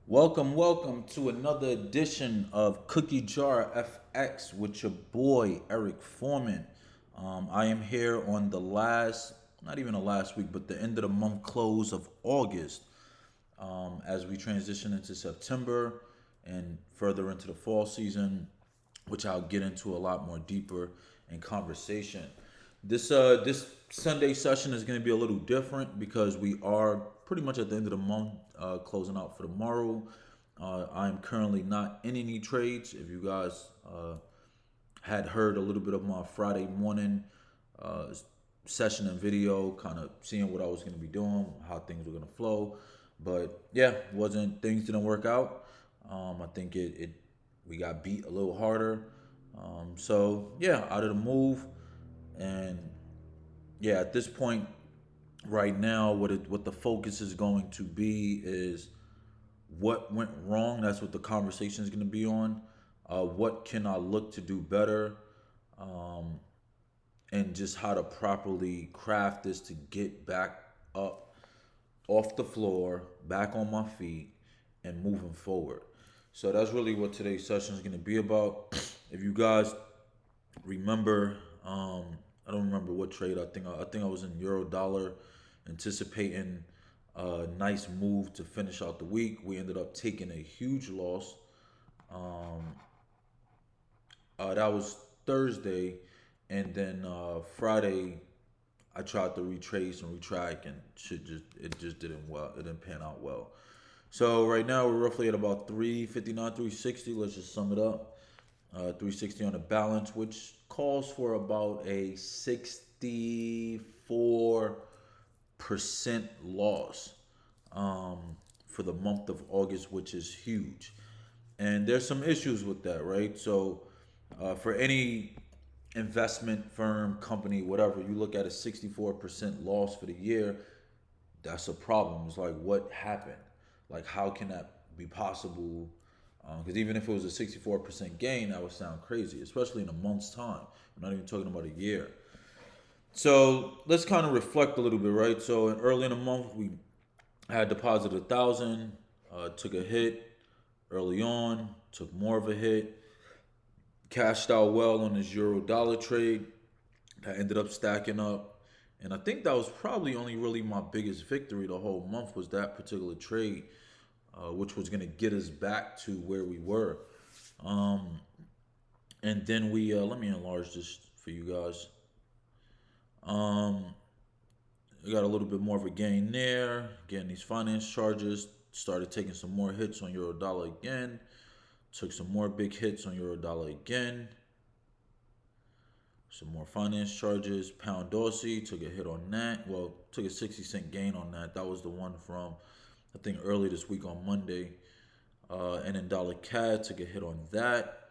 Welcome to another edition of Cookie Jar FX with your boy Eric Foreman. I am here on the last, not even the last week, but the end of the month close of August, as we transition into September and further into the fall season, which I'll get into a lot more deeper in conversation. This Sunday session is going to be a little different because we are pretty much at the end of the month, closing out for tomorrow. I am currently not in any trades. If you guys had heard a little bit of my Friday morning uh, session and video, kind of seeing what I was going to be doing, how things were going to flow. But yeah, wasn't things didn't work out. I think it we got beat a little harder. So yeah, out of the move, and yeah, at this point right now, what the focus is going to be is what went wrong. That's what the conversation is going to be on. What can I look to do better? Um, and just how to properly craft this to get back up off the floor, back on my feet, and moving forward. So that's really what today's session is going to be about. If you guys remember, I don't remember what trade. I think I was in Euro Dollar, anticipating a nice move to finish out the week. We ended up taking a huge loss. Um, that was Thursday, and then Friday I tried to retrace and retrack, and it just didn't well. It didn't pan out well. So right now we're roughly at about 359, 360. Let's just sum it up. 360 on the balance, which calls for about a 64% loss for the month of August, which is huge. And there's some issues with that, right? So for any investment firm, company, whatever, you look at a 64% loss for the year, that's a problem. It's like, what happened? Like, how can that be possible? Because even if it was a 64% gain, that would sound crazy, especially in a month's time. We're not even talking about a year. So let's kind of reflect a little bit, right? So early in the month, we had deposited 1,000, took a hit early on, took more of a hit, cashed out well on this euro dollar trade that ended up stacking up. And I think that was probably only really my biggest victory the whole month was that particular trade, which was going to get us back to where we were. Um, and then let me enlarge this for you guys. Um, we got a little bit more of a gain there. Getting these finance charges, started taking some more hits on euro dollar again. Took some more big hits on euro dollar again. Some more finance charges. Pound Dorsey took a hit on that. Well, took a 60-cent gain on that. That was the one from, I think, early this week on Monday. And then dollar CAD took a hit on that.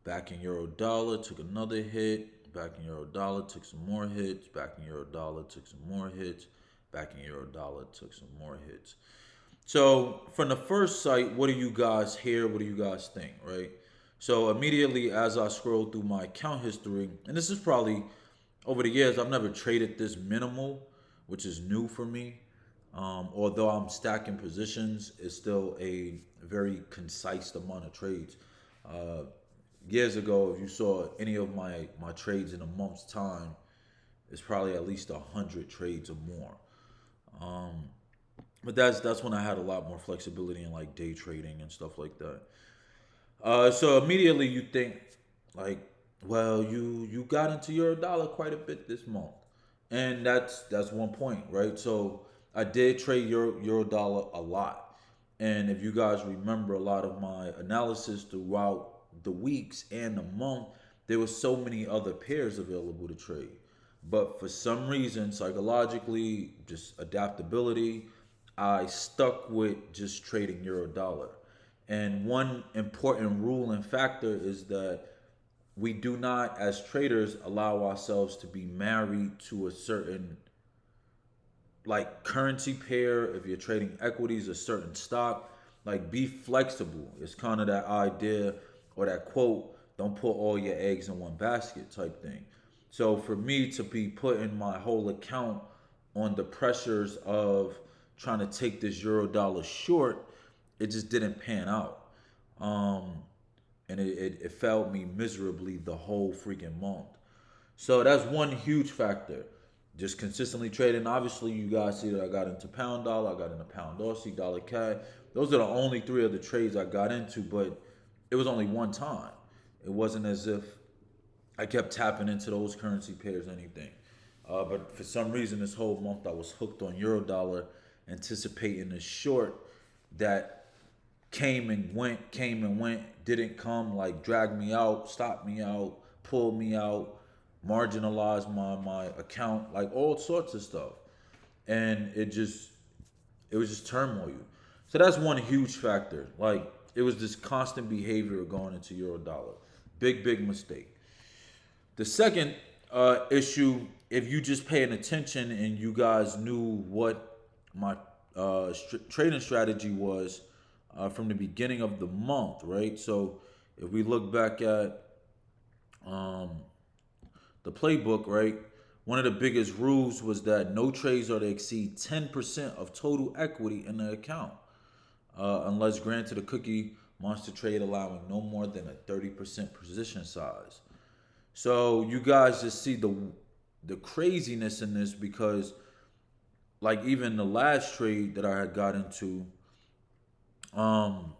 Back in euro dollar, took another hit. Back in euro dollar, took some more hits. Back in euro dollar, took some more hits. Back in euro dollar, took some more hits. So from the first sight, what do you guys hear? What do you guys think, right? So immediately as I scroll through my account history, and this is probably over the years, I've never traded this minimal, which is new for me. Although I'm stacking positions, it's still a very concise amount of trades. Uh, Years ago, if you saw any of my trades in a month's time, it's probably at least 100 trades or more. Um, but that's when I had a lot more flexibility in like day trading and stuff like that. So immediately you think like, well, you got into your dollar quite a bit this month, and that's one point, right? So I did trade euro dollar a lot, and if you guys remember a lot of my analysis throughout the weeks and the month, there was so many other pairs available to trade, but for some reason, psychologically, just adaptability, I stuck with just trading euro dollar. And one important rule and factor is that we do not, as traders, allow ourselves to be married to a certain like currency pair. If you're trading equities, a certain stock, like be flexible. It's kind of that idea or that quote, don't put all your eggs in one basket type thing. So for me to be putting my whole account on the pressures of trying to take this euro dollar short, it just didn't pan out. Um, and it failed me miserably the whole freaking month. So that's one huge factor. Just consistently trading. Obviously, you guys see that I got into pound dollar, I got into pound Aussie, dollar CAD. Those are the only three of the trades I got into, but it was only one time. It wasn't as if I kept tapping into those currency pairs or anything. But for some reason, this whole month I was hooked on euro dollar, anticipating a short that came and went, didn't come, like dragged me out, stopped me out, pulled me out, marginalized my account, like all sorts of stuff. And it was just turmoil. So that's one huge factor. Like it was this constant behavior going into euro dollar. Big mistake. The second issue, if you just paying attention and you guys knew what my trading strategy was from the beginning of the month, right? So if we look back at um, the playbook, right? One of the biggest rules was that no trades are to exceed 10% of total equity in the account, unless granted a cookie monster trade allowing no more than a 30% position size. So you guys just see the craziness in this because like even the last trade that I had got into, um,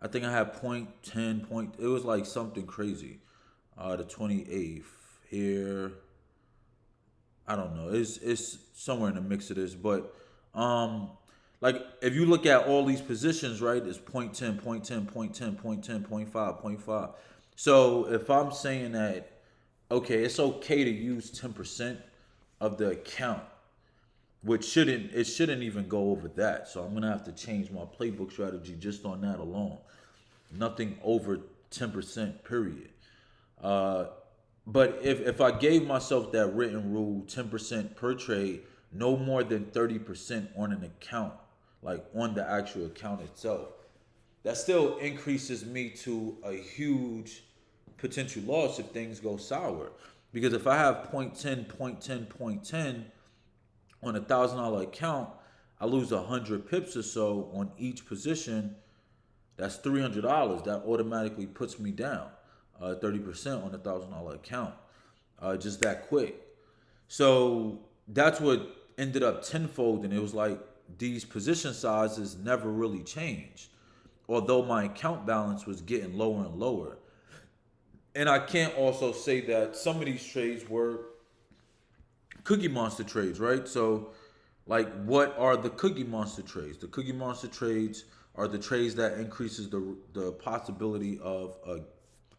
I think I had point 10 point. It was like something crazy. The 28th here. I don't know. It's somewhere in the mix of this, but um, like if you look at all these positions, right? It's point 10, point 10, point 10, point 10, point 5, point 5. So if I'm saying that, okay, it's okay to use 10% of the account, which shouldn't even go over that. So I'm gonna have to change my playbook strategy just on that alone. Nothing over 10%, period. Uh, but if I gave myself that written rule, 10% per trade, no more than 30% on an account, like on the actual account itself, that still increases me to a huge potential loss if things go sour. Because if I have point 10, point 10, point 10 on $1,000 account, I lose 100 pips or so on each position. That's $300. That automatically puts me down 30% on $1,000 account, just that quick. So that's what ended up tenfold, and it was like these position sizes never really changed, although my account balance was getting lower and lower. And I can't also say that some of these trades were Cookie Monster trades, right? So, like, what are the Cookie Monster trades? The Cookie Monster trades are the trades that increases the possibility of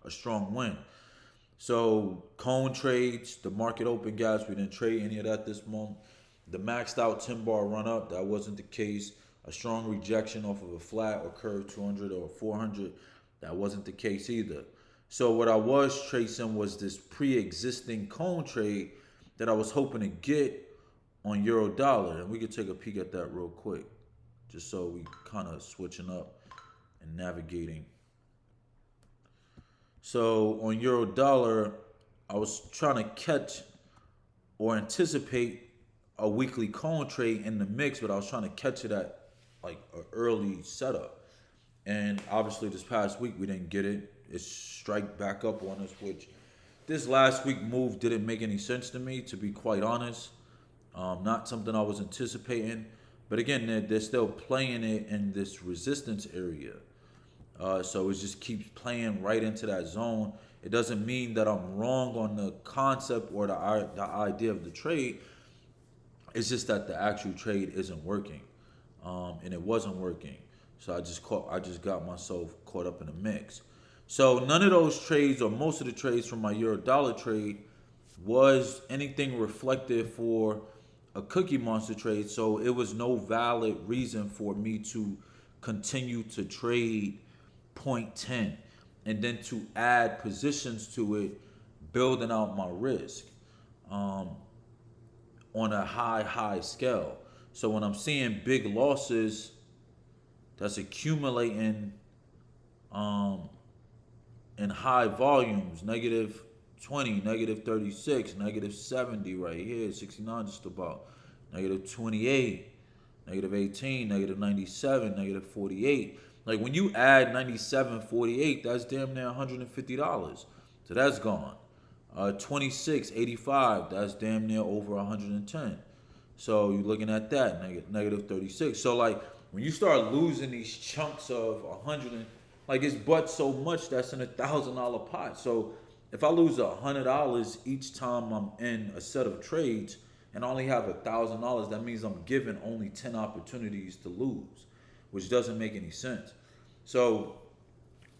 a strong win. So, cone trades, the market open gaps, we didn't trade any of that this month. The maxed out 10 bar run up, that wasn't the case. A strong rejection off of a flat or curve 200 or 400, that wasn't the case either. So what I was tracing was this pre-existing cone trade that I was hoping to get on euro dollar, and we could take a peek at that real quick, just so we kind of switching up and navigating. So on euro dollar, I was trying to catch or anticipate a weekly cone trade in the mix, but I was trying to catch it at like an early setup. And obviously this past week we didn't get it. It strike back up on us, which this last week move didn't make any sense to me, to be quite honest. Not something I was anticipating. But again, they're still playing it in this resistance area. So it just keeps playing right into that zone. It doesn't mean that I'm wrong on the concept or the idea of the trade. It's just that the actual trade isn't working, and it wasn't working. So I just got myself caught up in the mix. So none of those trades, or most of the trades from my euro dollar trade, was anything reflective for a Cookie Monster trade. So it was no valid reason for me to continue to trade point 10 and then to add positions to it, building out my risk um, on a high scale. So when I'm seeing big losses that's accumulating um, in high volumes, negative 20, negative 36, negative 70 right here, 69 just about, negative 28, negative 18, negative 97, negative 48. Like when you add 97, 48, that's damn near $150. So that's gone. 26, 85, that's damn near over 110. So you're looking at that, negative 36. So like when you start losing these chunks of 100, like it's but so much that's in $1,000 pot. So if I lose $100 each time I'm in a set of trades and I only have $1,000, that means I'm given only 10 opportunities to lose, which doesn't make any sense. So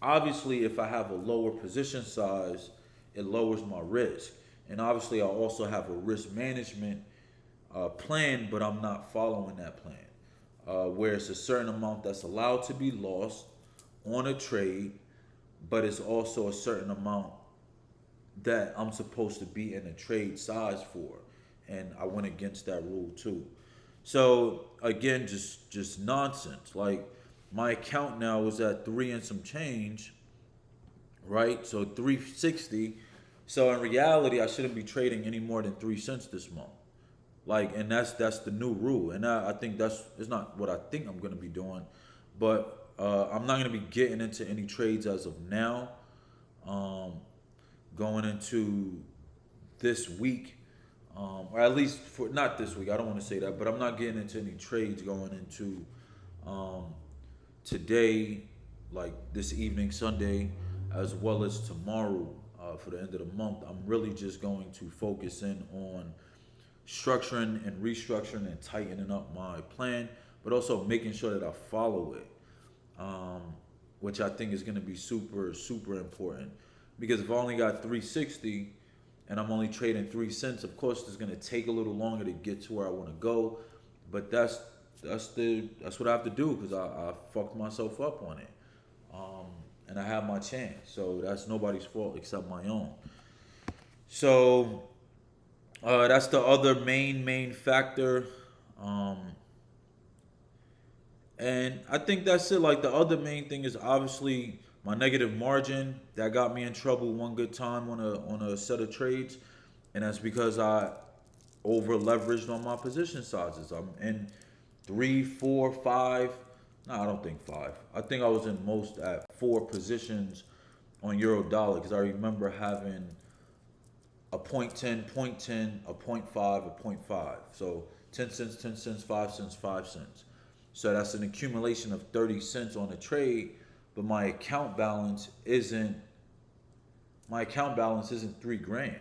obviously, if I have a lower position size, it lowers my risk. And obviously, I also have a risk management plan, but I'm not following that plan. Where it's a certain amount that's allowed to be lost on a trade, but it's also a certain amount that I'm supposed to be in a trade size for. And I went against that rule too. So again, just nonsense. Like my account now is at 3 and some change, right? So 360. So in reality, I shouldn't be trading any more than 3 cents this month. Like, and that's the new rule. And I think it's not what I think I'm gonna be doing, but I'm not gonna be getting into any trades as of now. Going into this week, or at least for not this week. I don't want to say that, but I'm not getting into any trades going into today, like this evening, Sunday, as well as tomorrow for the end of the month. I'm really just going to focus in on structuring and restructuring and tightening up my plan, but also making sure that I follow it, which I think is going to be super, super important. Because if I only got 360 and I'm only trading 3 cents, of course it's going to take a little longer to get to where I want to go. But that's what I have to do because I fucked myself up on it, and I have my chance. So that's nobody's fault except my own. So that's the other main factor. And I think that's it. Like the other main thing is obviously my negative margin that got me in trouble one good time on a set of trades, and that's because I over leveraged on my position sizes. I'm in 3, 4, 5. No, I don't think 5. I think I was in most at 4 positions on euro dollar because I remember having a point 10, point 10, a point 5, a point 5. So 10 cents, 10 cents, 5 cents, 5 cents. So that's an accumulation of 30 cents on a trade, but my account balance isn't $3,000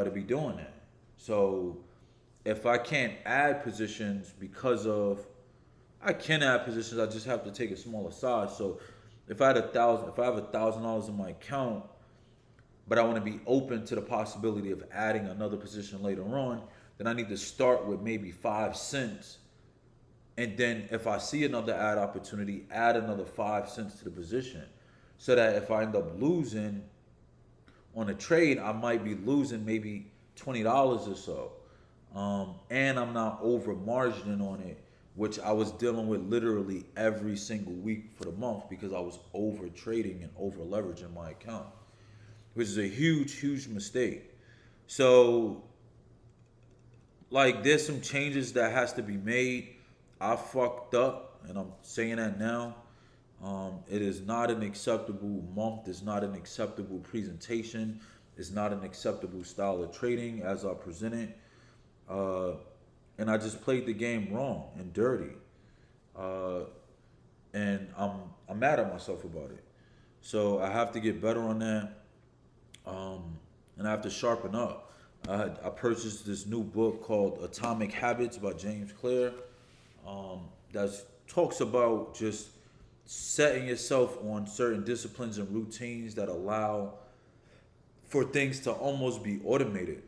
to be doing that. So if I can't add positions I can add positions, I just have to take a smaller size. So if I have $1,000 in my account, but I want to be open to the possibility of adding another position later on, then I need to start with maybe 5 cents. And then if I see another add opportunity, add another 5 cents to the position. So that if I end up losing on a trade, I might be losing maybe $20 or so. And I'm not over margining on it, which I was dealing with literally every single week for the month because I was over trading and over leveraging my account, which is a huge mistake. So like there's some changes that has to be made. I fucked up and I'm saying that now. It is not an acceptable month. It's not an acceptable presentation. It's not an acceptable style of trading as I presented. And I just played the game wrong and dirty. And I'm mad at myself about it. So I have to get better on that. And I have to sharpen up. I purchased this new book called Atomic Habits by James Clear. That talks about just setting yourself on certain disciplines and routines that allow for things to almost be automated.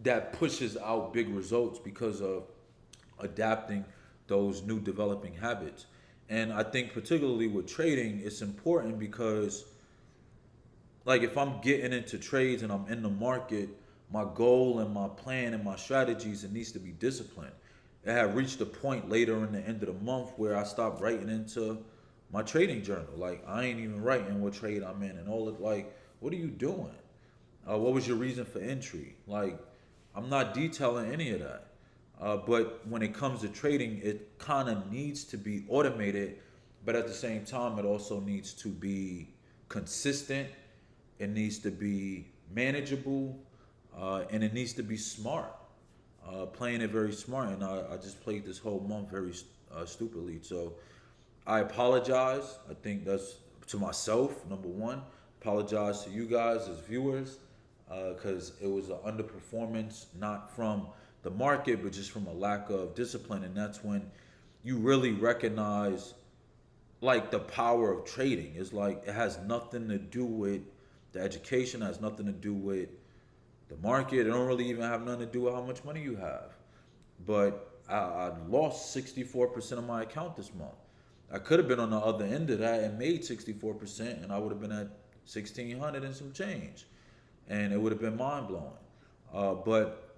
That pushes out big results because of adapting those new developing habits. And I think particularly with trading, it's important because like if I'm getting into trades and I'm in the market, my goal and my plan and my strategies, it needs to be disciplined. It had reached a point later in the end of the month where I stopped writing into my trading journal. Like I ain't even writing what trade I'm in and all it. Like, what are you doing? What was your reason for entry? Like, I'm not detailing any of that. But when it comes to trading, it kind of needs to be automated, but at the same time, it also needs to be consistent. It needs to be manageable, and it needs to be smart. Playing it very smart, and I just played this whole month very stupidly. So I apologize. I think that's to myself, number one. Apologize to you guys as viewers, because it was an underperformance, not from the market, but just from a lack of discipline. And that's when you really recognize like the power of trading. It's like it has nothing to do with the education, it has nothing to do with the market. It don't really even have nothing to do with how much money you have. But I lost 64% of my account this month. I could have been on the other end of that and made 64%, and I would have been at 1,600 and some change, and it would have been mind blowing. But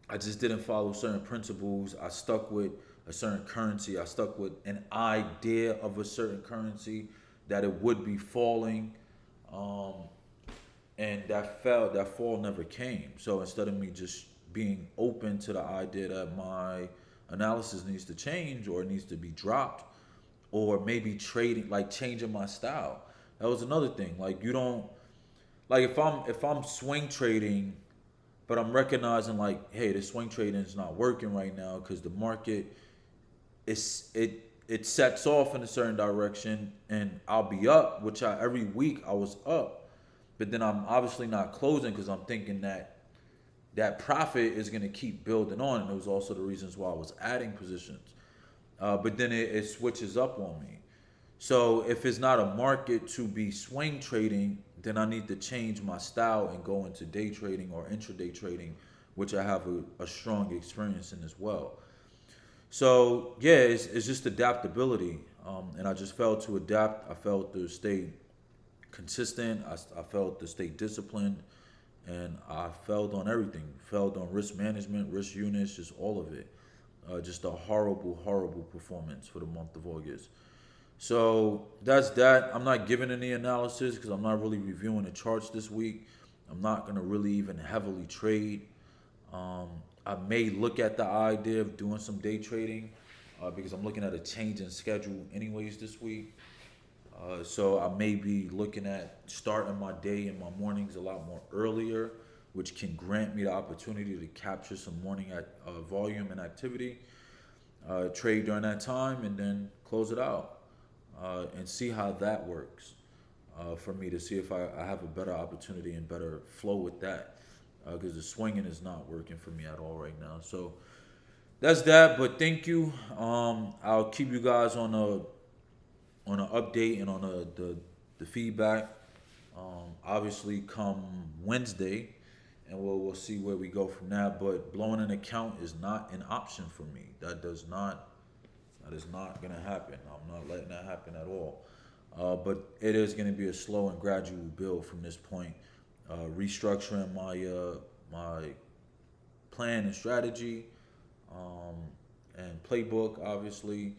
I just didn't follow certain principles. I stuck with a certain currency. I stuck with an idea of a certain currency that it would be falling, um, and that fall never came. So instead of me just being open to the idea that my analysis needs to change or it needs to be dropped, or maybe trading, like changing my style, that was another thing. Like you don't, like if I'm swing trading, but I'm recognizing like, hey, this swing trading is not working right now because the market it sets off in a certain direction, and I'll be up, which every week I was up, but then I'm obviously not closing because I'm thinking that that profit is going to keep building on, and those also the reasons why I was adding positions. But then it switches up on me. So if it's not a market to be swing trading, then I need to change my style and go into day trading or intraday trading, which I have a strong experience in as well. So yeah, it's just adaptability, and I just failed to adapt. I failed to stay consistent. I failed to stay disciplined, and I failed on everything. Failed on risk management, risk units, just all of it. Just a horrible, horrible performance for the month of August. So that's that. I'm not giving any analysis because I'm not really reviewing the charts this week. I'm not gonna really even heavily trade. Um, I may look at the idea of doing some day trading, because I'm looking at a change in schedule anyways this week. So I may be looking at starting my day and my mornings a lot more earlier, which can grant me the opportunity to capture some morning volume and activity, trade during that time, and then close it out, and see how that works, for me to see if I have a better opportunity and better flow with that, because the swinging is not working for me at all right now. So that's that. But thank you. I'll keep you guys on an update and on the feedback. Obviously, come Wednesday, and we'll see where we go from that. But blowing an account is not an option for me. That is not gonna happen. I'm not letting that happen at all. But it is gonna be a slow and gradual build from this point. Restructuring my plan and strategy, um, and playbook, obviously,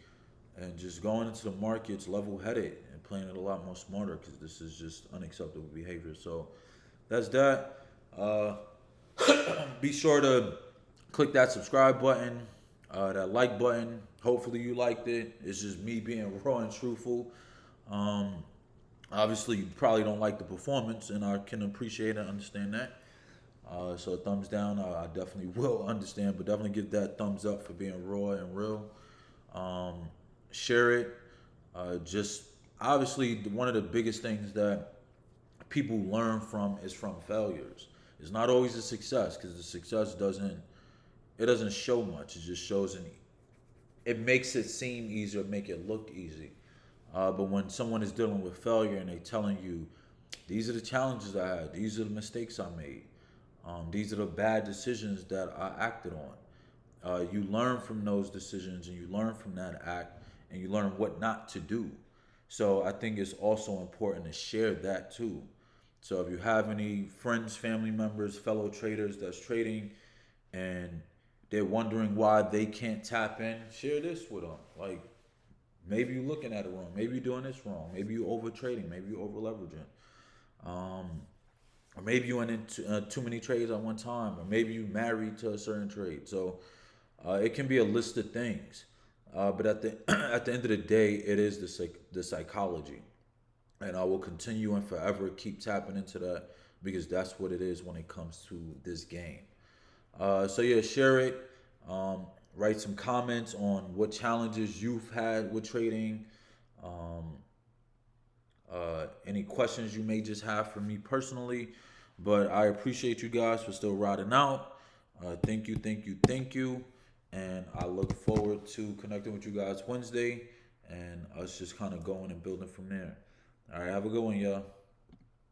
and just going into the markets level headed and playing it a lot more smarter because this is just unacceptable behavior. So that's that. Uh, be sure to click that subscribe button, that like button. Hopefully you liked it. It's just me being raw and truthful. Um, Obviously, you probably don't like the performance, and I can appreciate and understand that. So thumbs down, I definitely will understand, but definitely give that thumbs up for being raw and real. Um, Share it. Just obviously, one of the biggest things that people learn from is from failures. It's not always a success because the success doesn't show much. It just shows it makes it seem easier, make it look easy. But when someone is dealing with failure and they telling you, these are the challenges I had, these are the mistakes I made, these are the bad decisions that I acted on. You learn from those decisions and you learn from that act and you learn what not to do. So I think it's also important to share that too. So if you have any friends, family members, fellow traders that's trading and they're wondering why they can't tap in, share this with them. Like, maybe you're looking at it wrong. Maybe you're doing this wrong. Maybe you're over trading. Maybe you're over leveraging. Um, or maybe you went into too many trades at one time. Or maybe you married to a certain trade. So It can be a list of things, but at the at the end of the day, it is the psychology, and I will continue and forever keep tapping into that because that's what it is when it comes to this game. So yeah, share it. Um, Write some comments on what challenges you've had with trading. Um, any questions you may just have for me personally. But I appreciate you guys for still riding out. Thank you, thank you, thank you. And I look forward to connecting with you guys Wednesday and us just kind of going and building from there. All right, have a good one, y'all.